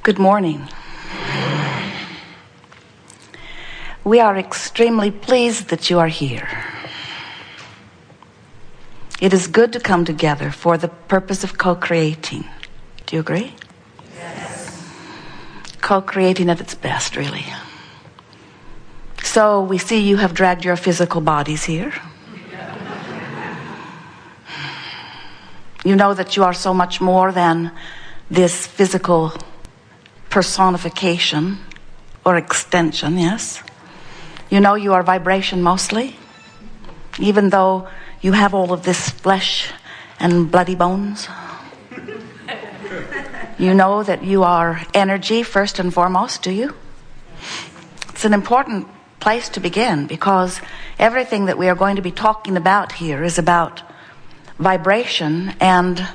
Good morning. We are extremely pleased that you are here. It is good to come together for the purpose of co-creating. Do you agree? Yes. Co-creating at its best, really. So we see you have dragged your physical bodies here. You know that you are so much more than this physical personification or extension, yes? You know you are vibration mostly, even though you have all of this flesh and bloody bones. You know that you are energy first and foremost, do you? It's an important place to begin because everything that we are going to be talking about here is about vibration and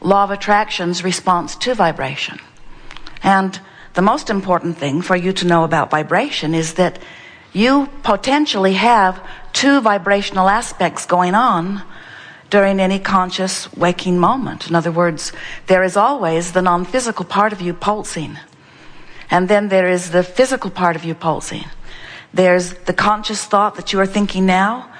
law of attraction's response to vibration. And the most important thing for you to know about vibration is that you potentially have two vibrational aspects going on during any conscious waking moment. In other words, there is always the non-physical part of you pulsing. And then there is the physical part of you pulsing. There's the conscious thought that you are thinking now.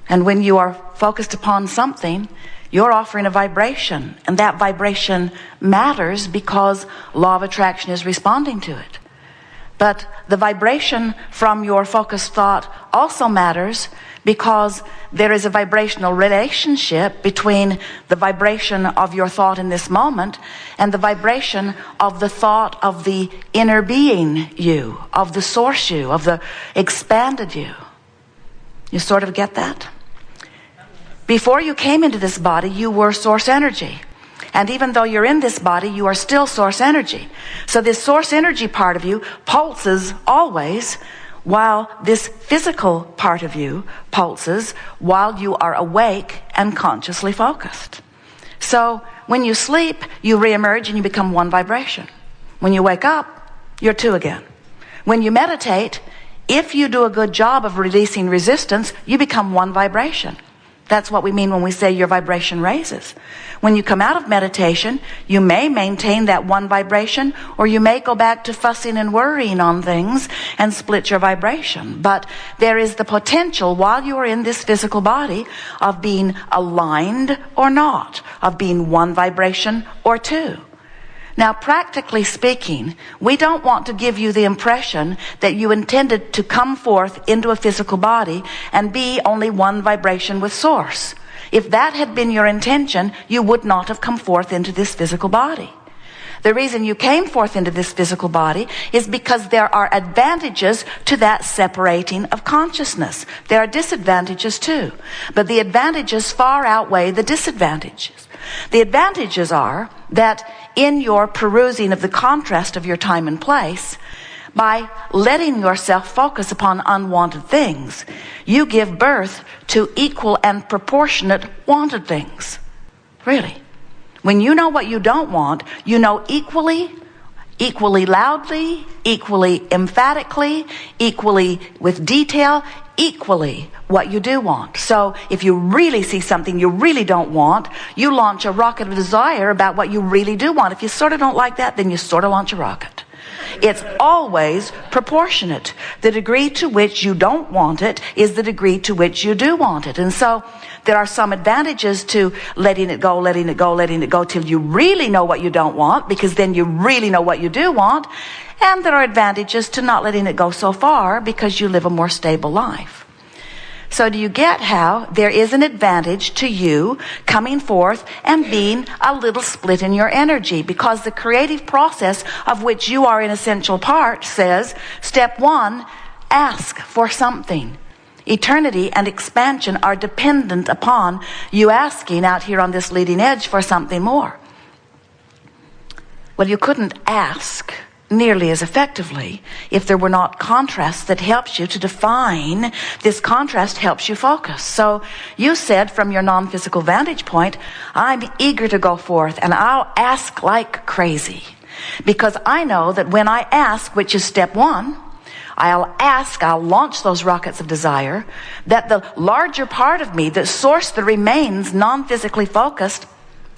And when you are focused upon something, you're offering a vibration, and that vibration matters because law of attraction is responding to it. But the vibration from your focused thought also matters because there is a vibrational relationship between the vibration of your thought in this moment and the vibration of the thought of the inner being you, of the source you, of the expanded you. You sort of get that? Before you came into this body, you were source energy. And even though you're in this body, you are still source energy. So this source energy part of you pulses always, while this physical part of you pulses while you are awake and consciously focused. So when you sleep, you reemerge and you become one vibration. When you wake up, you're two again. When you meditate, if you do a good job of releasing resistance, you become one vibration. That's what we mean when we say your vibration raises. When you come out of meditation, you may maintain that one vibration, or you may go back to fussing and worrying on things and split your vibration. But there is the potential while you are in this physical body of being aligned or not, of being one vibration or two. Now, practically speaking, we don't want to give you the impression that you intended to come forth into a physical body and be only one vibration with source. If that had been your intention, you would not have come forth into this physical body. The reason you came forth into this physical body is because there are advantages to that separating of consciousness. There are disadvantages too, but the advantages far outweigh the disadvantages. The advantages are that in your perusing of the contrast of your time and place, by letting yourself focus upon unwanted things, you give birth to equal and proportionate wanted things. Really. When you know what you don't want, you know equally loudly, equally emphatically, equally with detail, equally what you do want. So if you really see something you really don't want, you launch a rocket of desire about what you really do want. If you sort of don't like that, then you sort of launch a rocket. It's always proportionate. The degree to which you don't want it is the degree to which you do want it. And so there are some advantages to letting it go till you really know what you don't want, because then you really know what you do want. And there are advantages to not letting it go so far because you live a more stable life. So do you get how there is an advantage to you coming forth and being a little split in your energy? Because the creative process of which you are an essential part says, step one, ask for something. Eternity and expansion are dependent upon you asking out here on this leading edge for something more. Well, you couldn't ask nearly as effectively if there were not contrasts that helps you to define. This contrast helps you focus. So you said from your non-physical vantage point, I'm eager to go forth and I'll ask like crazy, because I know that when I ask, which is step one, I'll launch those rockets of desire, that the larger part of me, the source that remains non-physically focused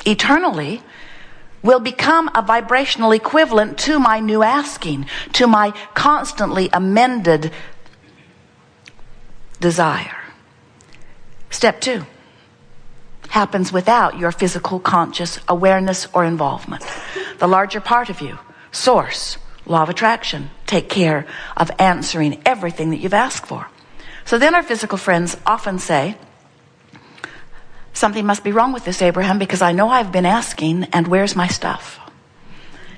eternally, will become a vibrational equivalent to my new asking, to my constantly amended desire. Step 2 happens without your physical conscious awareness or involvement. The larger part of you, source, law of attraction, take care of answering everything that you've asked for. So then our physical friends often say, something must be wrong with this, Abraham, because I know I've been asking, and where's my stuff?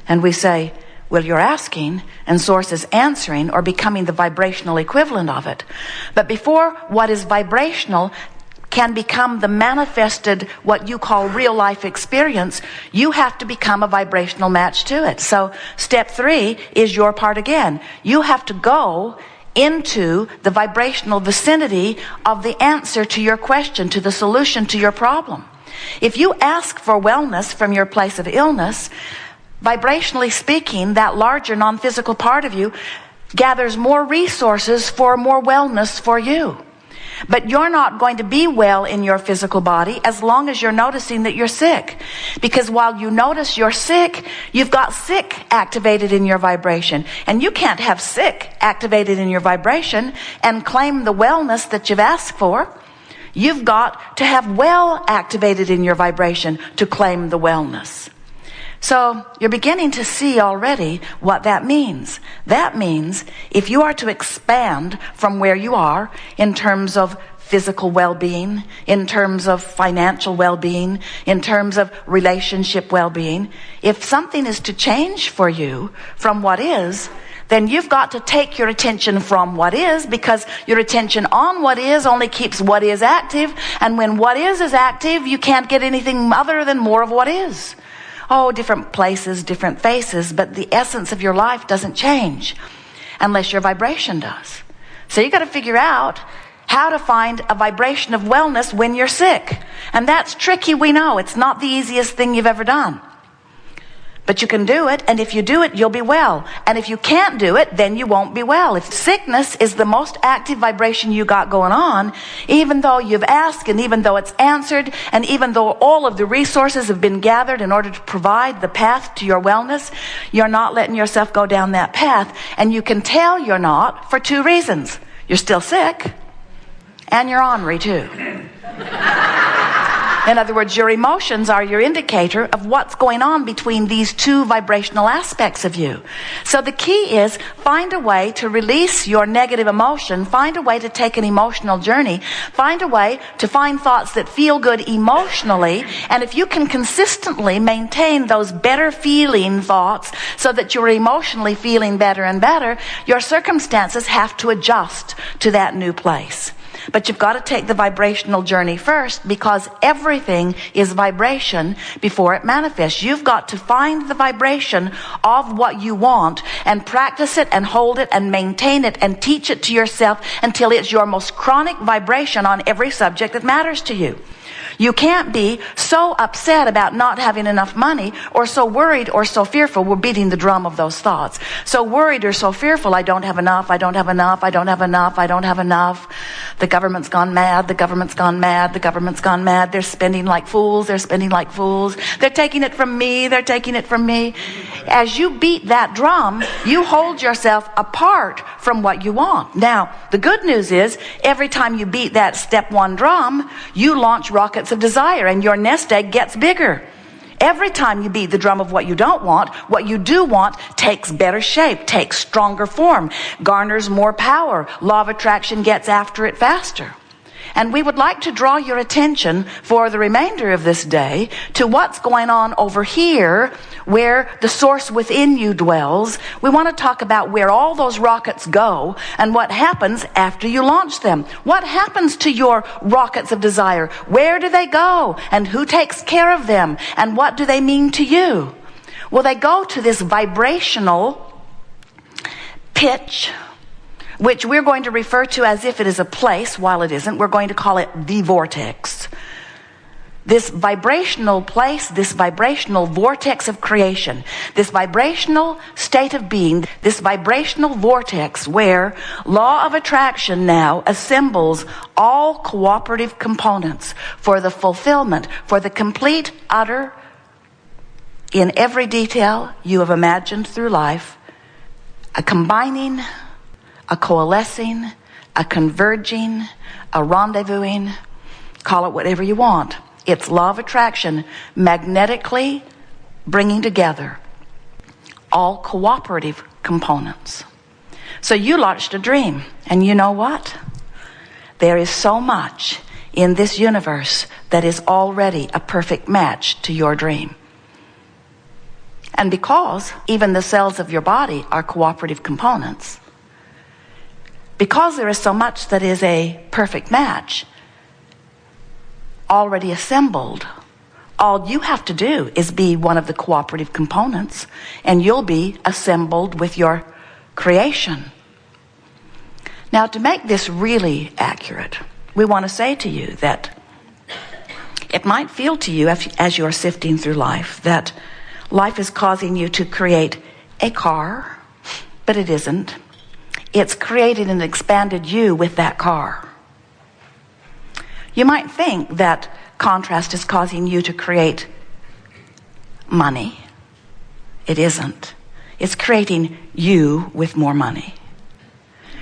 And we say, well, you're asking, and source is answering or becoming the vibrational equivalent of it. But before what is vibrational can become the manifested, what you call real life experience, you have to become a vibrational match to it. So step 3 is your part again. You have to go into the vibrational vicinity of the answer to your question, to the solution to your problem. If you ask for wellness from your place of illness, vibrationally speaking, that larger non-physical part of you gathers more resources for more wellness for you. But you're not going to be well in your physical body as long as you're noticing that you're sick. Because while you notice you're sick, you've got sick activated in your vibration. And you can't have sick activated in your vibration and claim the wellness that you've asked for. You've got to have well activated in your vibration to claim the wellness. So you're beginning to see already what that means. That means if you are to expand from where you are in terms of physical well-being, in terms of financial well-being, in terms of relationship well-being, if something is to change for you from what is, then you've got to take your attention from what is, because your attention on what is only keeps what is active. And when what is active, you can't get anything other than more of what is. Oh, different places, different faces, but the essence of your life doesn't change unless your vibration does. So you got to figure out how to find a vibration of wellness when you're sick. And that's tricky, we know. It's not the easiest thing you've ever done. But you can do it, and if you do it, you'll be well. And if you can't do it, then you won't be well. If sickness is the most active vibration you got going on, even though you've asked, and even though it's answered, and even though all of the resources have been gathered in order to provide the path to your wellness, you're not letting yourself go down that path. And you can tell you're not for 2 reasons. You're still sick, and you're ornery too. In other words, your emotions are your indicator of what's going on between these 2 vibrational aspects of you. So the key is find a way to release your negative emotion, find a way to take an emotional journey, find a way to find thoughts that feel good emotionally, and if you can consistently maintain those better feeling thoughts so that you're emotionally feeling better and better, your circumstances have to adjust to that new place. But you've got to take the vibrational journey first, because everything is vibration before it manifests. You've got to find the vibration of what you want and practice it and hold it and maintain it and teach it to yourself until it's your most chronic vibration on every subject that matters to you. You can't be so upset about not having enough money, or so worried or so fearful. We're beating the drum of those thoughts. So worried or so fearful, I don't have enough, I don't have enough, I don't have enough, I don't have enough. The government's gone mad, the government's gone mad, the government's gone mad. They're spending like fools, they're spending like fools. They're taking it from me, they're taking it from me. As you beat that drum, you hold yourself apart from what you want. Now, the good news is, every time you beat that step 1 drum, you launch rockets of desire, and your nest egg gets bigger. Every time you beat the drum of what you don't want, what you do want takes better shape, takes stronger form, garners more power. Law of attraction gets after it faster. And we would like to draw your attention for the remainder of this day to what's going on over here, where the source within you dwells. We want to talk about where all those rockets go and what happens after you launch them. What happens to your rockets of desire? Where do they go? And who takes care of them? And what do they mean to you? Well, they go to this vibrational pitch, which we're going to refer to as if it is a place, while it isn't. We're going to call it the vortex. This vibrational place, this vibrational vortex of creation, this vibrational state of being, this vibrational vortex where law of attraction now assembles all cooperative components for the fulfillment, for the complete, utter in every detail you have imagined through life, a combining, a coalescing, a converging, a rendezvousing, call it whatever you want. It's law of attraction magnetically bringing together all cooperative components. So you launched a dream, and you know what? There is so much in this universe that is already a perfect match to your dream. And because even the cells of your body are cooperative components, because there is so much that is a perfect match already assembled, all you have to do is be one of the cooperative components, and you'll be assembled with your creation. Now, to make this really accurate, we want to say to you that it might feel to you as you're sifting through life that life is causing you to create a car, but it isn't. It's created and expanded you with that car. You might think that contrast is causing you to create money. It isn't. It's creating you with more money.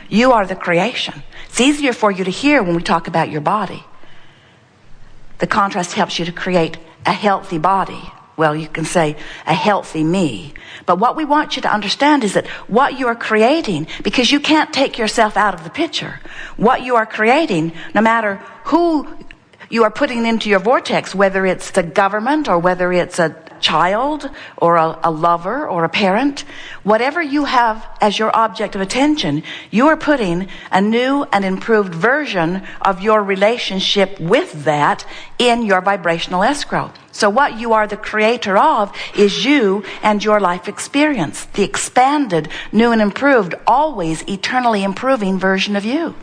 You are the creation. It's easier for you to hear when we talk about your body. The contrast helps you to create a healthy body. Well, you can say a healthy me. But what we want you to understand is that what you are creating, because you can't take yourself out of the picture, what you are creating, no matter who you are putting into your vortex, whether it's the government or whether it's a child or a lover or a parent, whatever you have as your object of attention, you are putting a new and improved version of your relationship with that in your vibrational escrow. So what you are the creator of is you and your life experience, the expanded, new and improved, always eternally improving version of you.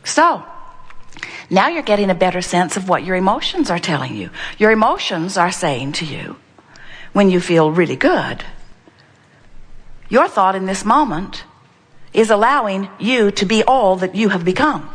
So now you're getting a better sense of what your emotions are telling you. Your emotions are saying to you, when you feel really good, your thought in this moment is allowing you to be all that you have become.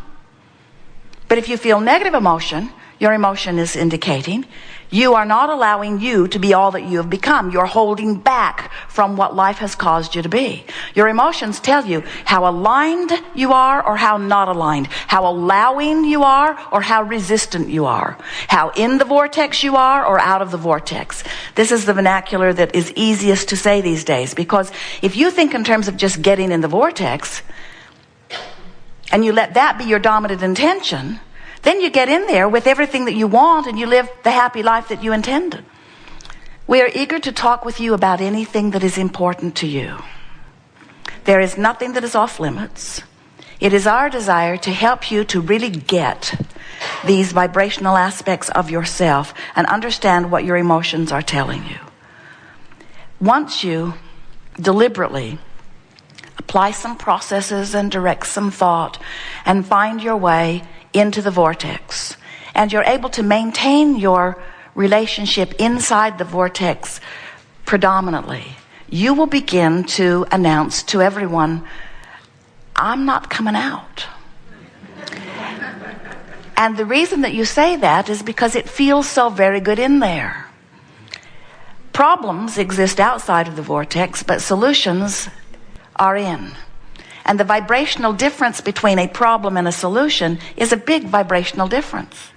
But if you feel negative emotion, your emotion is indicating you are not allowing you to be all that you have become. You're holding back from what life has caused you to be. Your emotions tell you how aligned you are or how not aligned, how allowing you are or how resistant you are, how in the vortex you are or out of the vortex. This is the vernacular that is easiest to say these days, because if you think in terms of just getting in the vortex and you let that be your dominant intention, then you get in there with everything that you want and you live the happy life that you intended. We are eager to talk with you about anything that is important to you. There is nothing that is off limits. It is our desire to help you to really get these vibrational aspects of yourself and understand what your emotions are telling you. Once you deliberately apply some processes and direct some thought and find your way into the vortex, and you're able to maintain your relationship inside the vortex predominantly, you will begin to announce to everyone, I'm not coming out. And the reason that you say that is because it feels so very good in there. Problems exist outside of the vortex, but solutions are in. And the vibrational difference between a problem and a solution is a big vibrational difference.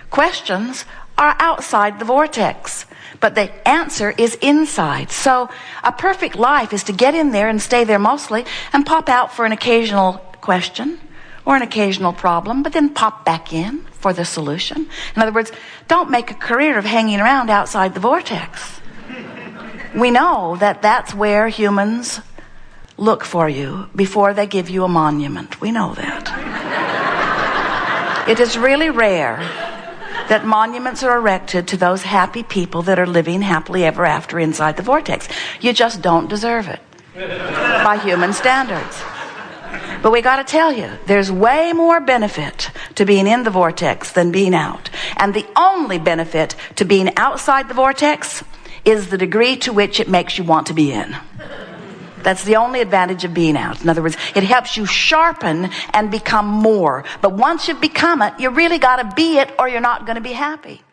Questions are outside the vortex, but the answer is inside. So a perfect life is to get in there and stay there mostly and pop out for an occasional question or an occasional problem, but then pop back in for the solution. In other words, don't make a career of hanging around outside the vortex. We know that that's where humans look for you before they give you a monument. We know that. It is really rare that monuments are erected to those happy people that are living happily ever after inside the vortex. You just don't deserve it by human standards. But we got to tell you, there's way more benefit to being in the vortex than being out. And the only benefit to being outside the vortex is the degree to which it makes you want to be in. That's the only advantage of being out. In other words, it helps you sharpen and become more. But once you've become it, you really got to be it or you're not going to be happy.